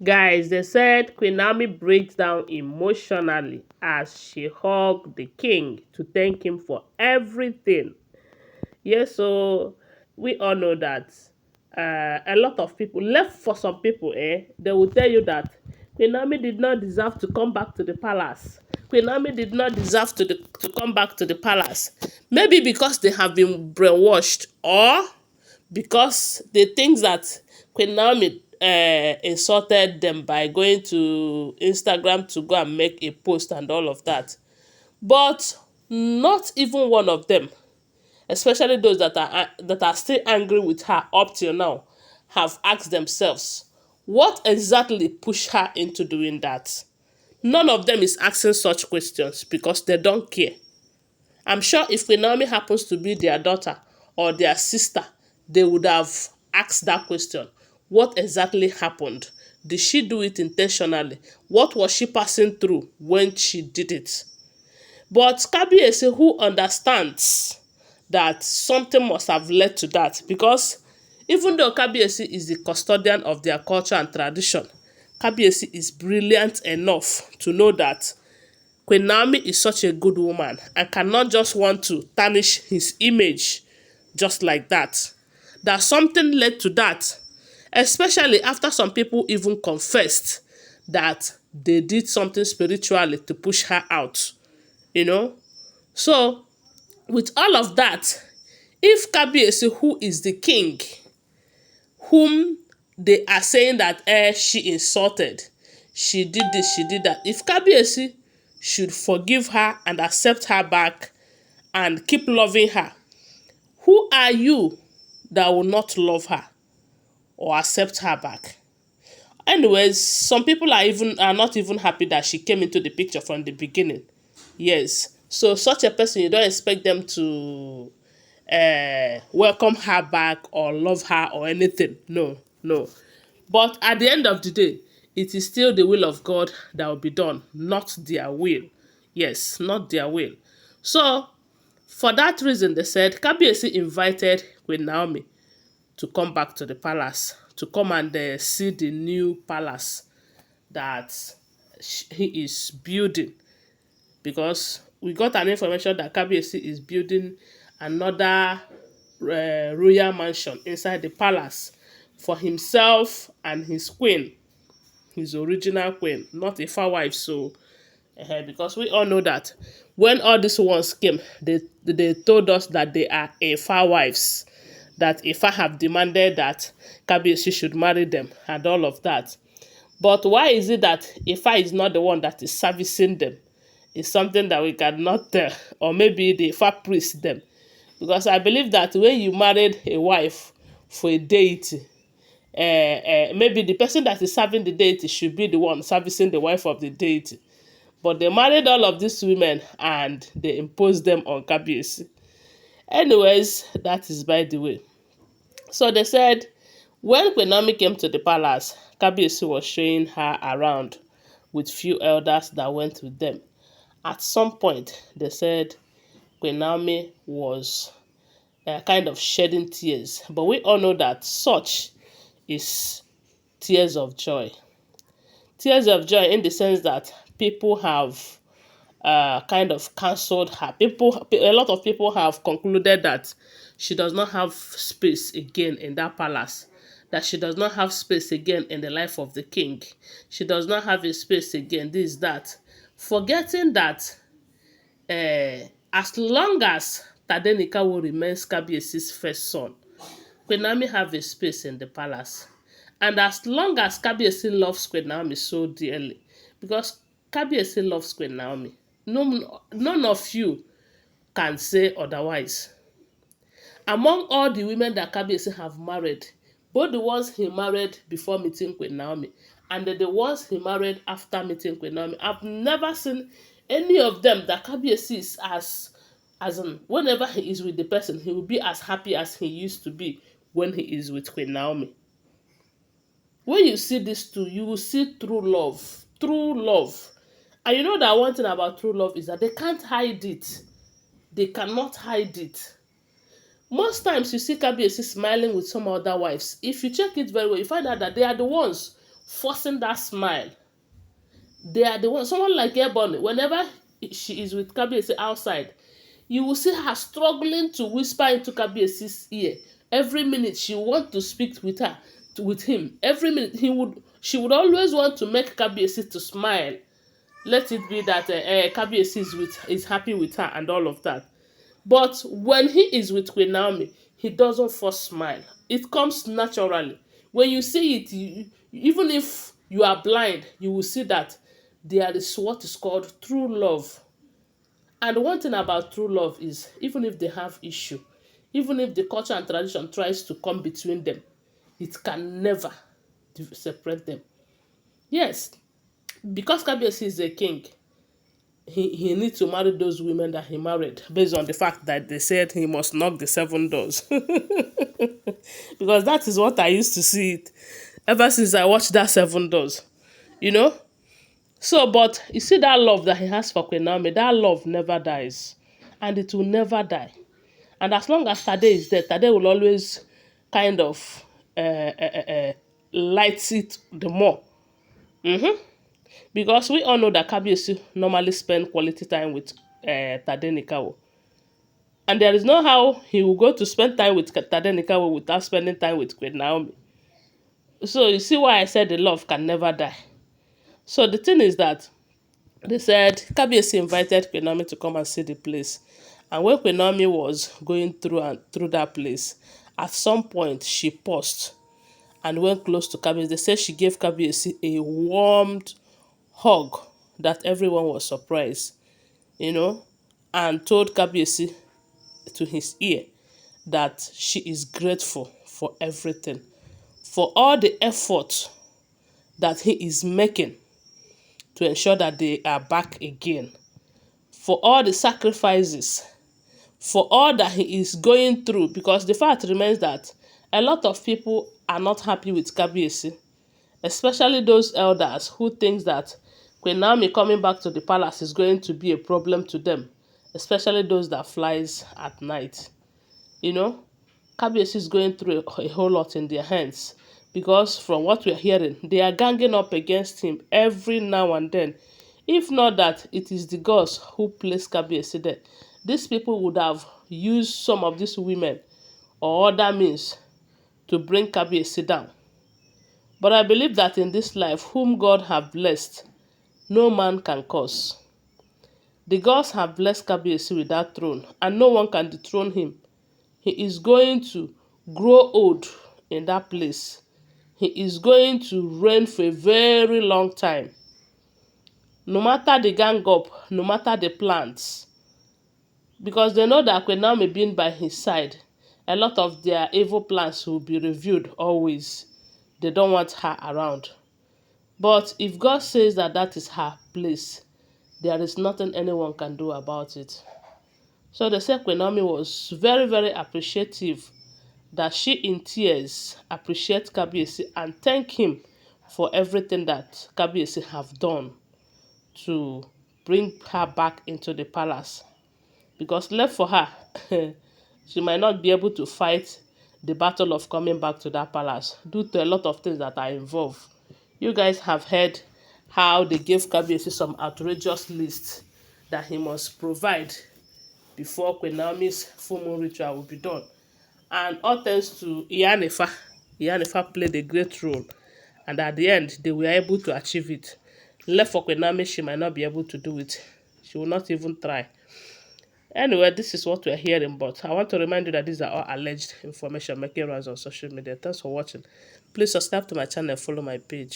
Guys, they said Queen Naomi breaks down emotionally as she hugged the king to thank him for everything. Yes, so we all know that a lot of people, left for some people, they will tell you that Queen Naomi did not deserve to come back to the palace. Queen Naomi did not deserve to come back to the palace. Maybe because they have been brainwashed, or because they think that Queen Naomi insulted them by going to Instagram to go and make a post and all of that. But not even one of them, especially those that are still angry with her up till now, have asked themselves what exactly pushed her into doing that. None of them is asking such questions because they don't care. I'm sure if Queen Naomi happens to be their daughter or their sister, they would have asked that question. What exactly happened? Did she do it intentionally? What was she passing through when she did it? But Kabiyesi, who understands that something must have led to that, because even though Kabiyesi is the custodian of their culture and tradition, Kabiyesi is brilliant enough to know that Queen Naomi is such a good woman and cannot just want to tarnish his image just like that. That something led to that, especially after some people even confessed that they did something spiritually to push her out, you know. So, with all of that, if Kabiyesi, who is the king, whom they are saying that she insulted, she did this, she did that, if Kabiyesi should forgive her and accept her back and keep loving her, who are you that will not love her or accept her back? Anyways, some people are not even happy that she came into the picture from the beginning. Yes. So such a person, you don't expect them to welcome her back or love her or anything. No, no. But at the end of the day, it is still the will of God that will be done, not their will. Yes, not their will. So, for that reason, they said Kabiyesi invited Queen Naomi to come back to the palace, to come and see the new palace that he is building, because we got an information that Kabiyesi is building another royal mansion inside the palace for himself and his queen, his original queen, not a far wife. So, because we all know that when all these ones came, they told us that they are a far wives, that Ifa have demanded that Kabiyesi should marry them and all of that. But why is it that Ifa is not the one that is servicing them? It's something that we cannot tell. Or maybe the Ifa priest them. Because I believe that when you married a wife for a deity, maybe the person that is serving the deity should be the one servicing the wife of the deity. But they married all of these women and they imposed them on Kabiyesi. Anyways, that is by the way. So they said when Queen Naomi came to the palace, Kabiyesi was showing her around with few elders that went with them. At some point, they said Queen Naomi was kind of shedding tears. But we all know that such is tears of joy. Tears of joy in the sense that people have kind of cancelled her. A lot of people have concluded that she does not have space again in that palace. That she does not have space again in the life of the king. She does not have a space again. This, that. Forgetting that as long as Tadenikawo remains Kabiyesi's first son, Queen Naomi have a space in the palace. And as long as Kabiyesi loves Queen Naomi so dearly, because Kabiyesi loves Queen Naomi, none of you can say otherwise. Among all the women that Kabiyesi have married, both the ones he married before meeting Queen Naomi and the ones he married after meeting Queen Naomi, I've never seen any of them that Kabiyesi is as in whenever he is with the person, he will be as happy as he used to be when he is with Queen Naomi. When you see these two, you will see true love. True love. And you know that one thing about true love is that they can't hide it. They cannot hide it. Most times you see Kabiyesi smiling with some other wives. If you check it very well, you find out that they are the ones forcing that smile. They are the one. Someone like Ebony, whenever she is with Kabiyesi outside, you will see her struggling to whisper into Kabiyesi's ear. Every minute she want to speak with her, with him. Every minute she would always want to make Kabiyesi to smile. Let it be that Kabiyesi is happy with her and all of that. But when he is with Queen Naomi, he doesn't force smile. It comes naturally. When you see it, even if you are blind, you will see that there is what is called true love. And one thing about true love is, even if they have issue, even if the culture and tradition tries to come between them, it can never separate them. Yes, because Kabiyesi is a king, he needs to marry those women that he married based on the fact that they said he must knock the 7 doors. Because that is what I used to see it ever since I watched that 7 doors. You know? So, but you see that love that he has for Queen Naomi, that love never dies. And it will never die. And as long as Tade is there, Tade will always kind of light it the more. Because we all know that Kabiyesi normally spend quality time with Tade Nikawo. And there is no how he will go to spend time with Tade Nikawo without spending time with Queen Naomi. So you see why I said the love can never die. So the thing is that they said Kabiyesi invited Queen Naomi to come and see the place. And when Queen Naomi was going through that place, at some point she paused and went close to Kabiyesi. They said she gave Kabiyesi a warmed hug that everyone was surprised, you know, and told Kabiyesi to his ear that she is grateful for everything, for all the effort that he is making to ensure that they are back again, for all the sacrifices, for all that he is going through, because the fact remains that a lot of people are not happy with Kabiyesi, especially those elders who think that Queen Naomi coming back to the palace is going to be a problem to them, especially those that flies at night. You know, Kabiyesi is going through a whole lot in their hands, because from what we're hearing, they are ganging up against him every now and then. If not that, it is the gods who placed Kabiyesi there. These people would have used some of these women or other means to bring Kabiyesi down. But I believe that in this life, whom God have blessed, no man can curse. The gods have blessed Kabiyesi with that throne, and no one can dethrone him. He is going to grow old in that place. He is going to reign for a very long time. No matter the gang up, no matter the plans, because they know that Queen Naomi being by his side, a lot of their evil plans will be revealed always. They don't want her around. But if God says that that is her place, there is nothing anyone can do about it. So they said Queen Naomi was very, very appreciative, that she in tears appreciate Kabiyesi and thank him for everything that Kabiyesi have done to bring her back into the palace. Because left for her, she might not be able to fight the battle of coming back to that palace due to a lot of things that are involved. You guys have heard how they gave Kabiyesi some outrageous lists that he must provide before Queen Naomi's full moon ritual will be done. And all thanks to Iyanifa. Iyanifa played a great role. And at the end, they were able to achieve it. Left for Queen Naomi, she might not be able to do it. She will not even try. Anyway, this is what we're hearing, but I want to remind you that these are all alleged information making rounds on social media. Thanks for watching. Please subscribe to my channel and follow my page.